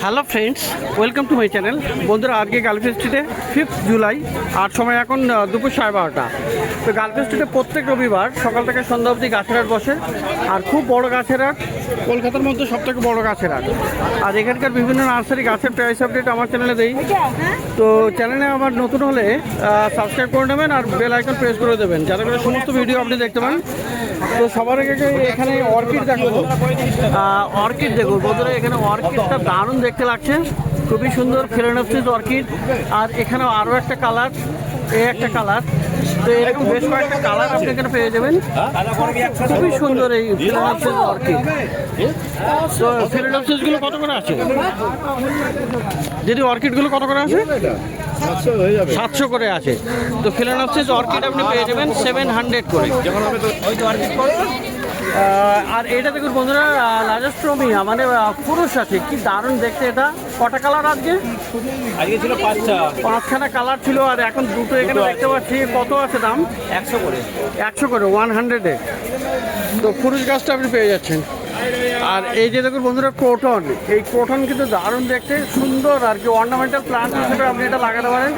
Hello friends, welcome to my channel. বন্ধুরা, আজকে girlfriend স্ট্রিটে 5th জুলাই, আর সময় এখন দুপুর 12:30। তো গার্লফ্রেন্ড স্ট্রিটে প্রত্যেক রবিবার সকাল থেকে সন্ধ্যা অবধি গাছের হাট বসে, আর খুব বড় গাছের হাট, কলকাতার মধ্যে সবথেকে বড় গাছের হাট। আর এখানকার বিভিন্ন নার্সারি গাছের প্রাইস আপডেট আমার চ্যানেলে দেই। তো চ্যানেলে আমার নতুন হলে সাবস্ক্রাইব করে নেবেন আর বেল আইকন প্রেস করে দেবেন, যাতে করে সমস্ত ভিডিও আপনি দেখতে পান। তো সবার আগে এখানে অর্কিড দেখো, অর্কিড দেখো বন্ধুরা, এখানে অর্কিডটা দারুণ দেখতে লাগছে, খুবই সুন্দর ফিলানোপসিস অর্কিড। আর এখানেও আরও একটা কালার, এই একটা কালার, তো এরকম বেশ কয়েকটা কালার আপনি এখানে পেয়ে যাবেন। খুবই সুন্দর এই ফিলানোপসিস অর্কিড। তো ফিলানোপসিসগুলো কত করে আছে যদি অর্কিডগুলো কত করে আছে? 700 করে আছে। তো ফিলানোপসিস অর্কিড আপনি পেয়ে যাবেন 700 করে। আর এটা দেখুন বন্ধুরা, লাজাস্ট্রোমিয়া মানে পুরুষ আছে, কি দারুণ দেখতে। এটা কটা কালার আজকে ছিল 5খানা কালার ছিল, আর এখন দুটো এখানে দেখতে পাচ্ছি। কত আছে দাম? 100 করে। 100 করে, 100-এ। তো পুরুষ গাছটা আপনি পেয়ে যাচ্ছেন। আর এই যে দেখুন বন্ধুরা, ক্রোটন, এই ক্রোটন কিন্তু দারুণ দেখতে, সুন্দর আর কি, অর্নামেন্টাল প্লান্ট হিসেবে আপনি এটা লাগাতে পারেন।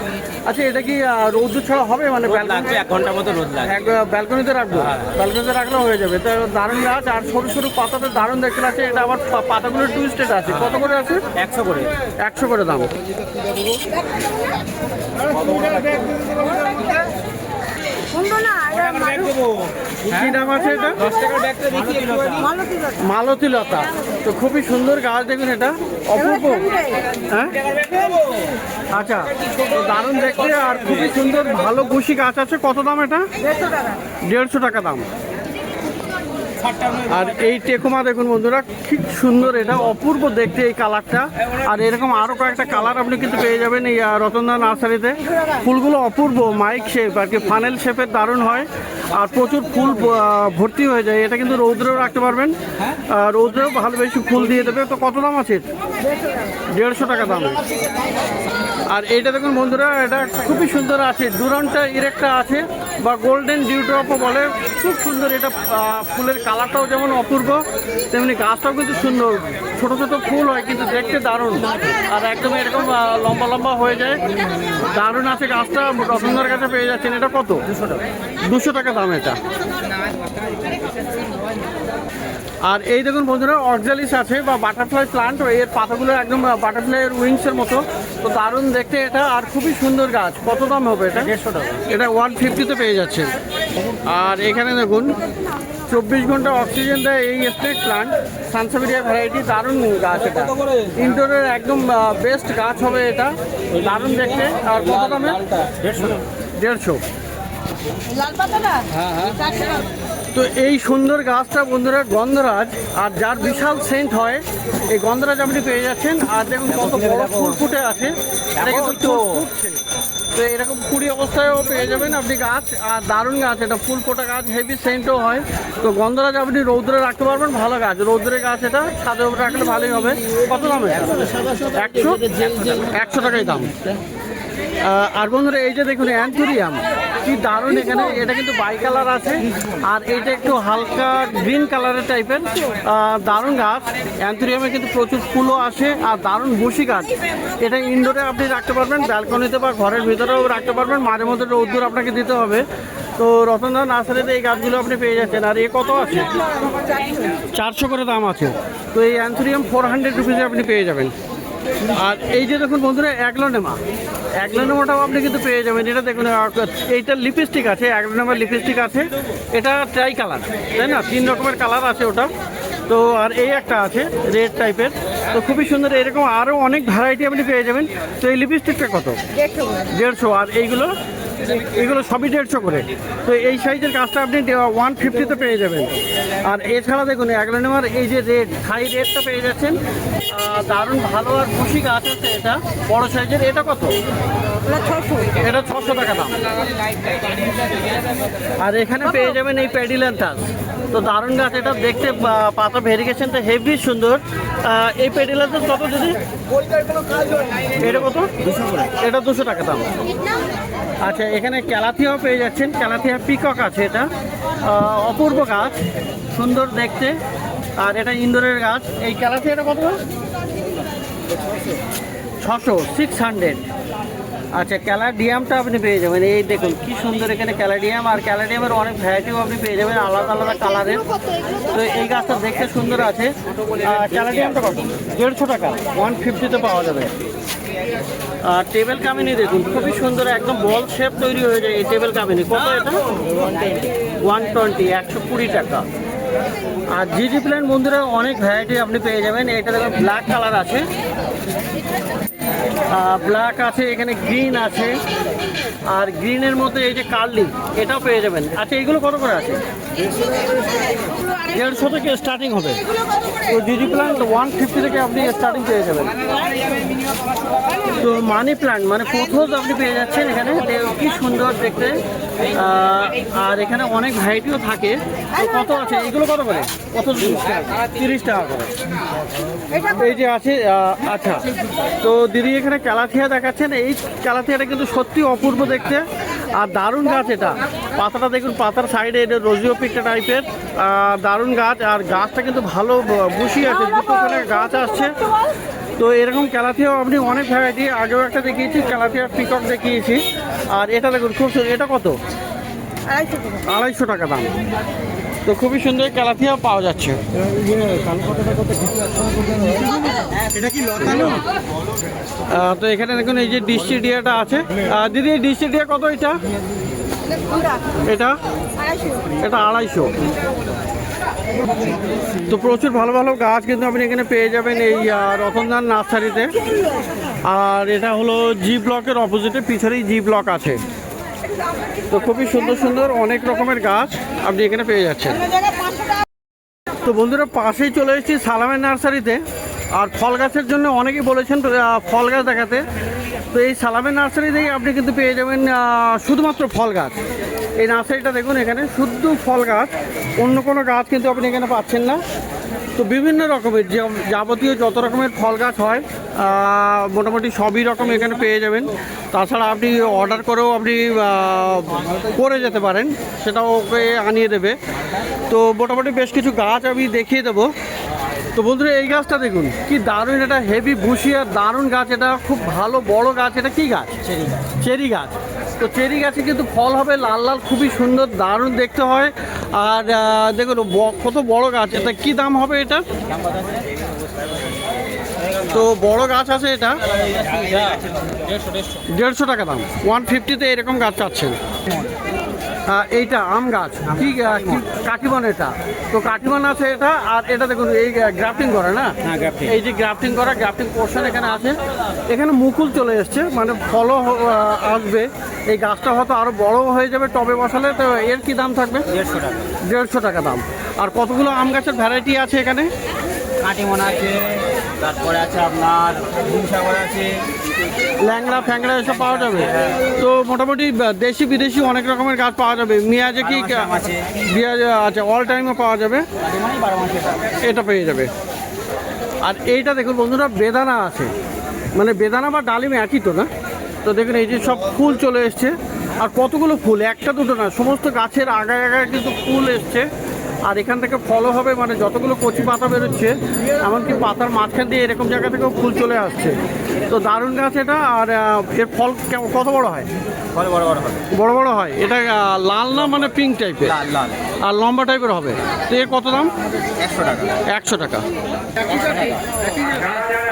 আচ্ছা, এটা কি রোদ ছাড়া হবে? মানে 1 ঘন্টার মতো রোদ লাগে, ব্যালকনিতে রাখবো? ব্যালকনিতে রাখলেও হয়ে যাবে। তো দারুণ গাছ, আর সরু সরু পাতাতে দারুণ দেখতে লাগছে। এটা আবার পাতাগুলো টুইস্টেড আছে। কত করে আছে? 100 করে। 100 করে দাম। কি দাম আছে এটা? 10 টাকার ব্যাগটা দেখি। মালতী লতা, তো খুবই সুন্দর গাছ, দেখুন এটা অপূর্ব। হ্যাঁ, আচ্ছা, তো দারুণ দেখতে আর খুবই সুন্দর, ভালো গুছি গাছ আছে। কত দাম এটা? 150 টাকা দাম। আর এই টেকুমা দেখুন বন্ধুরা, খুব সুন্দর, এটা অপূর্ব দেখতে এই কালারটা। আর এরকম আরও কয়েকটা কালার আপনি কিন্তু পেয়ে যাবেন এই রতনদা নার্সারিতে। ফুলগুলো অপূর্ব মাইক শেপ আর কি, ফানেল শেপের, দারুণ হয়, আর প্রচুর ফুল ভর্তি হয়ে যায়। এটা কিন্তু রৌদ্রেও রাখতে পারবেন, রৌদ্রেও ভালো বেশি ফুল দিয়ে দেবে। তো কত দাম আছে? 150 টাকা দাম। আর এইটা দেখুন বন্ধুরা, এটা খুবই সুন্দর আছে, ডুরান্টা ইরেক্টা আছে, বা গোল্ডেন ডিউড্রপও বলে। খুব সুন্দর এটা, ফুলের কালারটাও যেমন অপূর্ব, তেমনি গাছটাও কিন্তু সুন্দর। ছোট ছোট ফুল হয় কিন্তু দেখতে দারুণ, আর একদম এরকম লম্বা লম্বা হয়ে যায়, দারুণ আছে গাছটা। রতনদার কাছে পেয়ে যাচ্ছেন। এটা কত? 200 টাকা দাম এটা। আর এই দেখুন বন্ধুরা, অক্সালিস আছে, বা বাটারফ্লাই প্লান্ট, এর পাতাগুলো একদম বাটারফ্লাইয়ের উইংসের মতো, তো দারুণ দেখতে এটা, আর খুবই সুন্দর গাছ। কত দাম হবে এটা? 150 টাকা। এটা 150-তে পেয়ে যাচ্ছেন। আর এখানে দেখুন 24 ঘন্টা অক্সিজেন দেয় এই স্নেক প্লান্ট, সানসাভেরিয়া ভ্যারাইটি, দারুণ গাছ এটা। ইনডোরের একদম বেস্ট গাছ হবে এটা, দারুণ দেখতে। আর কত দামে? 150। তো এই সুন্দর গাছটা বন্ধুরা গন্ধরাজ, আর যার বিশাল সেন্ট হয়, এই গন্ধরাজ আপনি পেয়ে যাচ্ছেন। আর দেখুন কত বড় ফুল ফুটে আছে, এটা কিন্তু ফুটছে। তো এরকম কুড়ি অবস্থায়ও পেয়ে যাবেন আপনি গাছ, আর দারুণ গাছ এটা, ফুল ফোটা গাছ, হেভি সেন্টও হয়। তো গন্ধরাজ আপনি রৌদ্রে রাখতে পারবেন, ভালো গাছ, রৌদ্রের গাছ, এটা ছাদের উপরে রাখলে ভালোই হবে। কত দাম? 100 টাকাই দাম। আর বন্ধুরা, এই যে দেখুন অ্যান্থুরিয়াম, কি দারুণ এখানে, এটা কিন্তু বাই কালার আছে, আর এইটা একটু হালকা গ্রিন কালারের টাইপের, দারুণ গাছ। অ্যান্থুরিয়ামে কিন্তু প্রচুর ফুলও আসে, আর দারুণ বসি গাছ। এটা ইনডোরে আপনি রাখতে পারবেন, ব্যালকনিতে বা ঘরের ভিতরেও রাখতে পারবেন, মাঝে মধ্যে রোদ্দুর আপনাকে দিতে হবে। তো রতনদা নার্সারিতে এই গাছগুলো আপনি পেয়ে যাচ্ছেন। আর এ কত আছে? 400 করে দাম আছে। তো এই অ্যান্থুরিয়াম 400 রুপিসে আপনি পেয়ে যাবেন। আর এই যে দেখুন বন্ধুরা, অ্যাগ্লোনেমাটাও আপনি কিন্তু পেয়ে যাবেন। এটা দেখুন, এইটা লিপস্টিক আছে, অ্যাগ্লোনেমার লিপস্টিক আছে, এটা ট্রাই কালার, তাই না? 3 রকমের কালার আছে ওটা। তো আর এই একটা আছে রেড টাইপের, তো খুবই সুন্দর। এরকম আরও অনেক ভ্যারাইটি আপনি পেয়ে যাবেন। তো এই লিপস্টিকটা কত? 150। আর এইগুলো সবই 150 করে। তো এই সাইজের গাছটা আপনি 150-তে পেয়ে যাবেন। আর এছাড়া দেখুন অ্যাগ্লোনেমার এই যে রেড, থাই রেডটা পেয়ে যাচ্ছেন, দারুণ ভালো আর খুশি গাছ আছে, এটা বড় সাইজের। এটা কত? এটা 600 টাকা দাম। আর এখানে পেয়ে যাবেন এই প্যাডিল্যান্থাস, তো দারুণ গাছ, এটা দেখতে পাতা ভেরিগেশনটা হেভি সুন্দর। এই প্যাডিল্যান্থাস কত দিদি? এটা কত? 200 করে। এটা 200 টাকা দাম। আচ্ছা, এখানে ক্যালাথিয়াও পেয়ে যাচ্ছেন, ক্যালাথিয়া পিকক আছে, এটা অপূর্ব গাছ, সুন্দর দেখতে। আর এটা ইন্দোরের গাছ। এই ক্যালাথিয়াটা কত? 600 আচ্ছা, ক্যালাডিয়ামটা আপনি পেয়ে যাবেন। এই দেখুন কি সুন্দর এখানে ক্যালাডিয়াম, আর ক্যালাডিয়ামের অনেক ভ্যারাইটিও আপনি পেয়ে যাবেন আলাদা আলাদা কালারের। তো এই গাছটা দেখতে সুন্দর আছে। ক্যালাডিয়ামটা কত? 150 টাকা, 150-তে পাওয়া যাবে। আর টেবিল কামিনী দেখুন খুবই সুন্দর, একদম বল শেপ তৈরি হয়ে যায় এই টেবিল কামিনী। কত এটা? 120, 120 টাকা। আর জিজি প্ল্যান্ট বন্ধুরা অনেক ভ্যারাইটি আপনি পেয়ে যাবেন। এটা দেখুন ব্ল্যাক কালার আছে, ব্ল্যাক আছে, এখানে গ্রিন আছে, আর গ্রিনের মধ্যে এই যে কার্লি এটাও পেয়ে যাবেন। আচ্ছা, এগুলো কত করে আছে? 150 থেকে স্টার্টিং হবে। তো জিজি প্ল্যান্ট 150 থেকে আপনি স্টার্টিং পেয়ে যাবেন। তো মানি প্ল্যান্ট মানে পোথোস আপনি পেয়ে যাচ্ছেন এখানে, কি সুন্দর দেখতে। আর এখানে অনেক ভ্যারাইটিও থাকে। তো কত আছে এগুলো? কত করে? কত? 30 টাকা করে। এই যে আছে। আচ্ছা, তো দিদি এখানে ক্যালাথিয়া দেখাচ্ছেন। এই ক্যালাথিয়াটা কিন্তু সত্যি অপূর্ব দেখতে আর দারুণ গাছ। এটা পাতাটা দেখুন, পাতার সাইডে এটা রোজিও পিকটা টাইপের দারুণ গাছ। আর গাছটা কিন্তু ভালো বুশি আছে, দুটো করে গাছ আসছে। তো এরকম ক্যালাথিয়াও আপনি অনেক ভ্যারাইটি, আগেও একটা দেখিয়েছি ক্যালাথিয়ার পিকক দেখিয়েছি। আর এটা দেখুন খুব সুন্দর। এটা কত? 250 টাকা দাম। তো খুবই সুন্দর ক্যালাথিয়া পাওয়া যাচ্ছে। তো এখানে দেখুন এই যে ডিস্টিডিয়াটা আছে। দিদি এই ডিস্টিডিয়া কত? এটা এটা এটা 250। তো প্রচুর ভালো ভালো গাছ কিন্তু আপনি এখানে পেয়ে যাবেন এই রতনদান নার্সারিতে। আর এটা হলো জি ব্লকের অপোজিটে, পিছনেই জি ব্লক আছে। তো খুবই সুন্দর সুন্দর অনেক রকমের গাছ আপনি এখানে পেয়ে যাচ্ছেন। তো বন্ধুরা পাশেই চলে এসেছি সালামের নার্সারিতে। আর ফল গাছের জন্য অনেকেই বলেছেন ফল গাছ দেখাতে। তো এই সালামের নার্সারিতেই আপনি কিন্তু পেয়ে যাবেন শুধুমাত্র ফল গাছ। এই নার্সারিটা দেখুন, এখানে শুধু ফল গাছ, অন্য কোনো গাছ কিন্তু আপনি এখানে পাচ্ছেন না। তো বিভিন্ন রকমের যাবতীয় যত রকমের ফল গাছ হয় মোটামুটি সবই রকম এখানে পেয়ে যাবেন। তাছাড়া আপনি অর্ডার করেও আপনি করে যেতে পারেন, সেটাও ওকে আনিয়ে দেবে। তো মোটামুটি বেশ কিছু গাছ আমি দেখিয়ে দেবো। তো বন্ধুরা এই গাছটা দেখুন কি দারুণ, এটা হেভি বুশি আর দারুণ গাছ। এটা খুব ভালো বড় গাছ। এটা কি গাছ? চেরি গাছ। তো চেরি গাছে কিন্তু ফল হবে লাল লাল, খুবই সুন্দর দারুণ দেখতে হয়। আর দেখুন কত বড় গাছ। এটা কি দাম হবে এটা? তো বড় গাছ আছে, এটা 150 টাকা দাম। 150-তে এরকম গাছ চাচ্ছেন। এইটা আম গাছ, কি কাটিমন এটা? তো কাটিমন আছে এটা। আর এটা দেখুন এই গ্রাফটিং করা না, এই যে গ্রাফটিং করা, গ্রাফটিং পোর্শন এখানে আছে। এখানে মুকুল চলে এসছে, মানে ফলও আসবে। এই গাছটা হয়তো আরো বড় হয়ে যাবে টবে বসালে। তো এর কি দাম থাকবে? 150 টাকা দাম। আর কতগুলো আম গাছের ভ্যারাইটি আছে এখানে? কাটিমন আছে, তারপরে আছে আপনার সাগর আছে, ল্যাংড়া ফ্যাংড়া এসব পাওয়া যাবে। তো মোটামুটি দেশি বিদেশি অনেক রকমের গাছ পাওয়া যাবে। মিয়াজে কি আচ্ছা, অল টাইমও পাওয়া যাবে, এটা পেয়ে যাবে। আর এইটা দেখুন বন্ধুরা বেদানা আছে, মানে বেদানা বা ডালিম একই তো না? তো দেখুন এই যে সব ফুল চলে এসছে। আর কতগুলো ফুল, একটা দুটো না, সমস্ত গাছের আগায় আগায় কিন্তু ফুল এসছে। আর এখান থেকে ফলও হবে, মানে যতগুলো কচি পাতা বেরোচ্ছে এমনকি পাতার মাঝখান দিয়ে এরকম জায়গা থেকেও ফুল চলে আসছে। তো দারুণ গাছ এটা। আর এর ফল কত বড় হয়? বড় বড় বড় হয়, বড় বড় হয়। এটা লাল না, মানে পিঙ্ক টাইপের, লাল লাল আর লম্বা টাইপের হবে। তো এর কত দাম? 100 টাকা। 100 টাকা।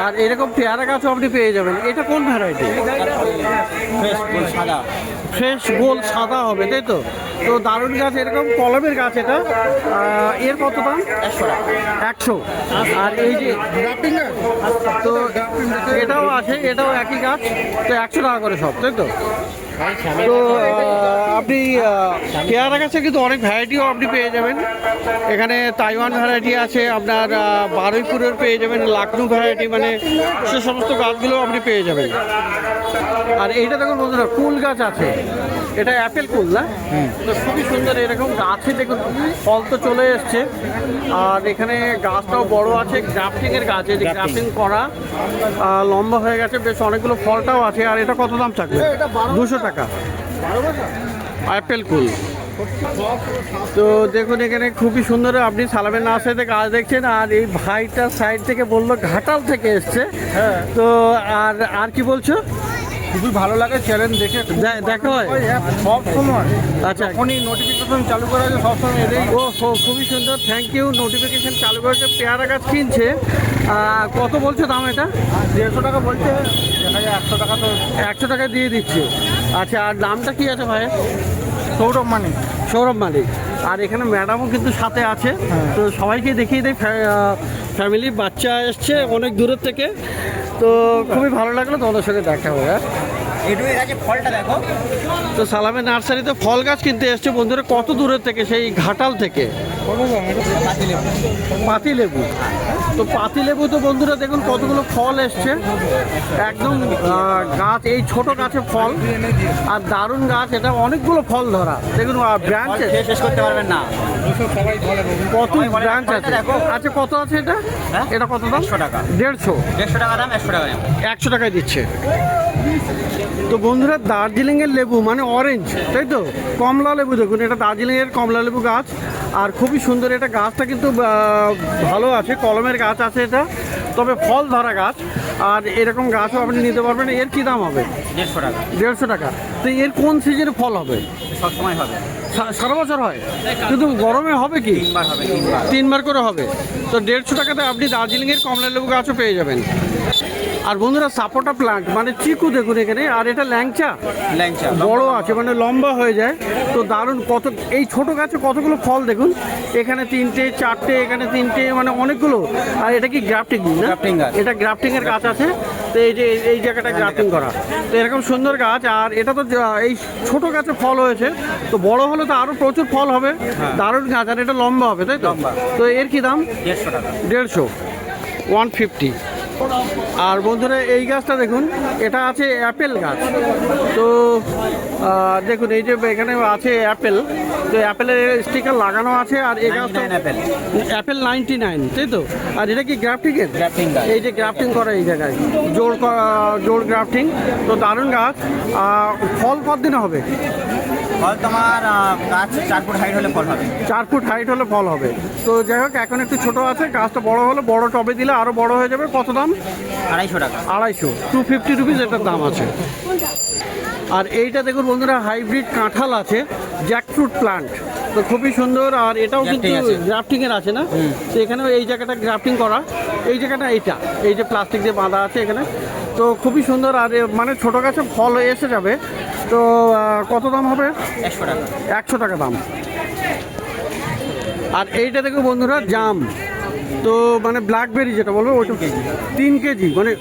আর এরকম পেয়ারা গাছও আপনি পেয়ে যাবেন। এটা কোন ভ্যারাইটি? সাদা, ফ্রেশ গোল সাদা হবে, তাই তো? তো দারুণ গাছ, এরকম কলমের গাছ এটা। এর কত দাম? 100 টাকা। 100। আর এই যে তো এটাও আছে, এটাও একই গাছ। তো 100 টাকা করে সব, তাই তো? তো আপনি পেয়ারা গাছে কিন্তু অনেক ভ্যারাইটিও আপনি পেয়ে যাবেন এখানে। তাইওয়ান ভ্যারাইটি আছে আপনার, বারুইপুরের পেয়ে যাবেন, লাকনু ভ্যারাইটি, মানে সে সমস্ত গাছগুলো আপনি পেয়ে যাবেন। আর এইটা দেখুন বন্ধুরা কুল গাছ আছে, এটা অ্যাপেল কুল না? তো খুবই সুন্দর এরকম গাছে দেখুন ফল তো চলে এসছে। আর এখানে গাছটাও বড় আছে, গ্রাফটিংয়ের গাছ, এই যে গ্রাফটিং করা, লম্বা হয়ে গেছে, বেশ অনেকগুলো ফলটাও আছে। আর এটা কত দাম থাকবে? 200 টাকা অ্যাপেল কুল। তো দেখুন এখানে খুবই সুন্দর, আপনি সালামের নার্সারিতে গাছ দেখছেন, আর এই ভাইটা সাইড থেকে বললো ঘাটাল থেকে এসছে। হ্যাঁ, তো আর কি বলছো? খুবই ভালো লাগে চ্যানেল দেখে। দেখা হয় সব সময়, আচ্ছা, যখনই নোটিফিকেশন চালু করা আছে সবসময় এটাই। ও খুবই সুন্দর, থ্যাংক ইউ। নোটিফিকেশন চালু করেছে, পেয়ারা গাছ কিনছে। কত বলছো দাম এটা? 150 টাকা বলছে, দেখা যায় 100 টাকা তো 100 টাকা দিয়ে দিচ্ছে। আচ্ছা, আর নামটা কি আছে ভাই? সৌরভ মানিক। সৌরভ মালিক। আর এখানে ম্যাডামও কিন্তু সাথে আছে। তো সবাইকে দেখিয়ে দেয়, ফ্যামিলি বাচ্চা এসছে অনেক দূরের থেকে। তো খুবই ভালো লাগলো তোমাদের সঙ্গে দেখা হবে। এটু এর আছে, ফলটা দেখো। তো সালামের নার্সারিতে ফল গাছ কিনতে এসছে বন্ধুরা কত দূরের থেকে, সেই ঘাটাল থেকে। পাতিলেবু। তো পাতিলেবু তো বন্ধুরা দেখুন কতগুলো ফল এসছে, একদম গাছ, এই ছোট গাছে ফল, আর দারুণ গাছ। এটা অনেকগুলো ফল ধরা, দেখুন ব্রাঞ্চ শেষ করতে পারবেন না। কত ব্রাঞ্চ আছে। আচ্ছা, কত আছে এটা? এটা কত দাম? 100 টাকা। 150 টাকা দাম, 100 টাকা দাম। 100 টাকায় দিচ্ছে। তো বন্ধুরা দার্জিলিংয়ের লেবু মানে অরেঞ্জ, তাই তো? কমলা লেবু দেখুন, এটা দার্জিলিংয়ের কমলা লেবু গাছ, আর খুবই সুন্দর। এটা গাছটা কিন্তু ভালো আছে, কলমের গাছ আছে এটা, তবে ফল ধরা গাছ। আর এরকম গাছও আপনি নিতে পারবেন। এর কি দাম হবে? 150 টাকা। 150 টাকা। তো এর কোন সিজনে ফল হবে? সবসময় হবে, সারা বছর হয়, কিন্তু গরমে হবে কি? 3 বার হবে, 3 বার করে হবে। তো 150 টাকাতে আপনি দার্জিলিংয়ের কমলা লেবু গাছও পেয়ে যাবেন। আর বন্ধুরা সাপোটা প্লান্ট মানে চিকু দেখুন এখানে, আর এটা ল্যাংচা ল্যাংচা বড় আছে, মানে লম্বা হয়ে যায়। তো দারুণ, কত এই ছোট গাছে কতগুলো ফল দেখুন, এখানে 3টে 4টে, এখানে 3টে, মানে অনেকগুলো। আর এটা কি গ্রাফটিং না? গ্রাফটিং গাছ। এটা গ্রাফটিং এর গাছ আছে। তো এই যে এই জায়গাটা গ্রাফটিং করা, তো এরকম সুন্দর গাছ। আর এটা তো এই ছোট গাছে ফল হয়েছে, তো বড় হলে তো আরো প্রচুর ফল হবে। দারুণ গাছ, আর এটা লম্বা হবে, তাই তো? লম্বা। তো এর কি দাম? 150 টাকা। 150, 150। আর বন্ধুরা এই গাছটা দেখুন, এটা আছে অ্যাপেল গাছ। তো দেখুন এই যে এখানে আছে অ্যাপেল, তো অ্যাপেলের স্টিকার লাগানো আছে। আর এই গাছটা 99 অ্যাপেল। অ্যাপেল 99, তাই তো? আর এটা কি গ্রাফটিংয়ের? গ্রাফটিং গাছ। এই যে গ্রাফটিং করা এই জায়গায়, জোড় গ্রাফটিং। তো দারুণ গাছ। ফল কতদিনে হবে? ফল তোমার গাছ 4 ফুট হাইট হলে ফল হবে। 4 ফুট হাইট হলে ফল হবে। তো যাই হোক, এখন একটু ছোট আছে, গাছটা বড় হলে, বড় টবে দিলে আরো বড় হয়ে যাবে। কত দাম? 250 টাকা। 250, 250 রুপিস এটার দাম আছে। আর এইটা দেখুন বন্ধুরা, হাইব্রিড কাঁঠাল আছে, জ্যাকফ্রুট প্লান্ট। তো খুবই সুন্দর। আর এটাও কিন্তু Grafting আছে। গ্রাফটিংয়ের আছে না? তো এখানেও এই জায়গাটা গ্রাফটিং করা, এই জায়গাটা এইটা, এই যে প্লাস্টিক দিয়ে বাঁধা আছে এখানে। তো খুবই সুন্দর। আর মানে ছোটো গাছে ফল এসে যাবে। তো কত দাম হবে? 100 টাকা। 100 টাকা দাম। আর এইটা দেখো বন্ধুরা, জাম। তো মানে ব্ল্যাকবেরি যেটা বলবো, ওইটা 3 কেজি, মানে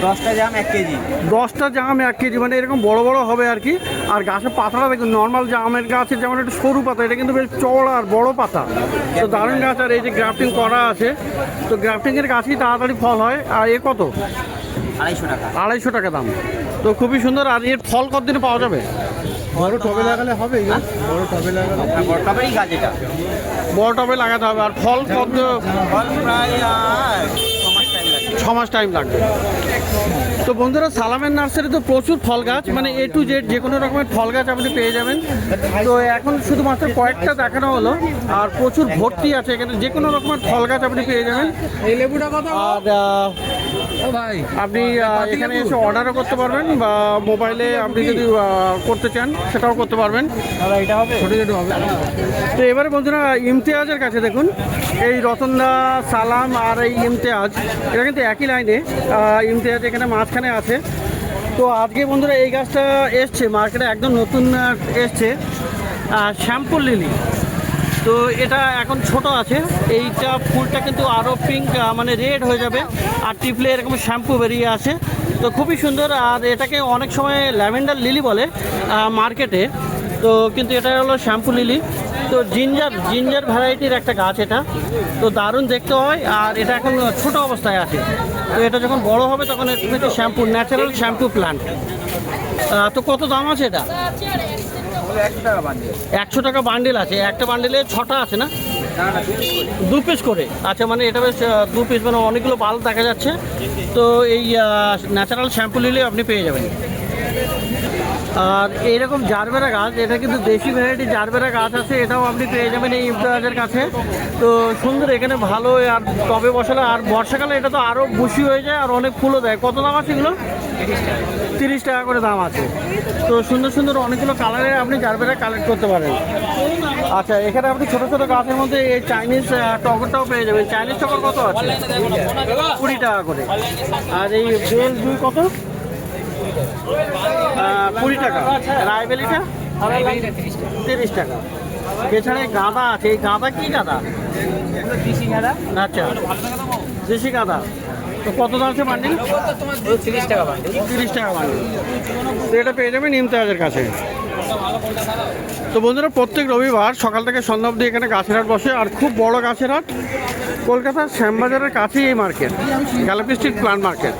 10টা জাম 1 কেজি। 10টা জাম 1 কেজি, মানে এরকম বড় বড় হবে আর কি। আর গাছের পাতাটা দেখুন, নর্মাল জামের গাছের যেমন একটু সরু পাতা, এটা কিন্তু বেশ চওড়া আর বড় পাতা। তো দারুণ গাছ। আর এই যে গ্রাফটিং করা আছে, তো গ্রাফটিংয়ের গাছই তাড়াতাড়ি ফল হয়। আর এ কত? 250 টাকা। 250 টাকা দাম। তো খুবই সুন্দর। আর এর ফল কতদিনে পাওয়া যাবে? বড় টবে লাগালে হবে, বড় টবে লাগালে। বড় টবেরই গাছ এটা। বড় টবে লাগাতে হবে। আর ফল কত? ফল প্রায় 6 মাস টাইম লাগবে। টাইম লাগবে। তো বন্ধুরা সালামের নার্সারি তো প্রচুর ফল গাছ, মানে A to Z যে কোনো রকমের ফল গাছ আপনি পেয়ে যাবেন। তো এখন শুধুমাত্র কয়েকটা দেখানো হলো, আর প্রচুর ভর্তি আছে এখানে, যে কোনো রকমের ফল গাছ আপনি পেয়ে যাবেন। এই লেবুটা কত? আর ভাই আপনি এখানে এসে অর্ডারও করতে পারবেন, বা মোবাইলে আপনি যদি করতে চান সেটাও করতে পারবেন। দাদা এটা হবে, ছোট ছোট হবে। তো এবারে বন্ধুরা ইমতিয়াজের কাছে দেখুন, এই রতনদা, সালাম আর এই ইমতিয়াজ, এটা কিন্তু একই লাইনে। ইমতিয়াজ এখানে মাঝখানে আছে। তো আজকে বন্ধুরা এই গাছটা এসছে মার্কেটে, একদম নতুন এসছে, শ্যাম্পুল লিলি। তো এটা এখন ছোট আছে, এইটা ফুলটা কিন্তু আরও পিঙ্ক মানে রেড হয়ে যাবে, আর টিপলে এরকম শ্যাম্পু বেরিয়ে আসে। তো খুবই সুন্দর। আর এটাকে অনেক সময় ল্যাভেন্ডার লিলি বলে মার্কেটে, তো কিন্তু এটা হলো শ্যাম্পু লিলি। তো জিঞ্জার ভ্যারাইটির একটা গাছ এটা। তো দারুণ দেখতে হয়। আর এটা এখন ছোট অবস্থায় আছে, তো এটা যখন বড় হবে তখন এর থেকে শ্যাম্পু, ন্যাচারাল শ্যাম্পু প্লান্ট। তো কত দাম আছে এটা? 100 টাকা বান্ডিল। 100 টাকা বান্ডিল আছে। একটা বান্ডিলে 6টা আছে না? 2 পিস করে। আচ্ছা, মানে এটা বেশ 2 পিস, মানে অনেকগুলো বাল্ব দেখা যাচ্ছে। তো এই ন্যাচারাল শ্যাম্পু নিলে আপনি পেয়ে যাবেন। আর এইরকম জারবেরা গাছ, এটা কিন্তু দেশি ভ্যারাইটি জারবেরা গাছ আছে, এটাও আপনি পেয়ে যাবেন এই ইমতাজের কাছে। তো সুন্দর, এখানে ভালো, আর টবে বসালে আর বর্ষাকালে এটা তো আরও বুশি হয়ে যায় আর অনেক ফুলও দেয়। কত দাম আছে এগুলো? 30 টাকা করে দাম আছে। তো সুন্দর সুন্দর অনেকগুলো কালারে আপনি জারবেরা কালেক্ট করতে পারেন। আচ্ছা, এখানে আপনি ছোটো ছোটো গাছের মধ্যে এই চাইনিজ টগরটাও পেয়ে যাবেন। চাইনিজ টগর কত আছে? 20 টাকা করে। আর এই বেল জুই কত? 20 টাকা। রায়বেলিটা 30 টাকা। এছাড়া এই গাঁদা আছে, এই গাঁদা কি গাঁদা? আচ্ছা, দেশি গাঁদা। তো কত দাম আছে বান্ডিল? 30 টাকা বান্ডিল। 30 টাকা বান্ডিল। তো এটা পেয়ে যাবেন ইমতাজের কাছে। তো বন্ধুরা, প্রত্যেক রবিবার সকাল থেকে সন্ধ্যা অবধি এখানে গাছের হাট বসে, আর খুব বড় গাছের হাট। কলকাতার শ্যামবাজারের কাছেই এই মার্কেট, গ্যালাপি স্ট্রিট প্লান্ট মার্কেট।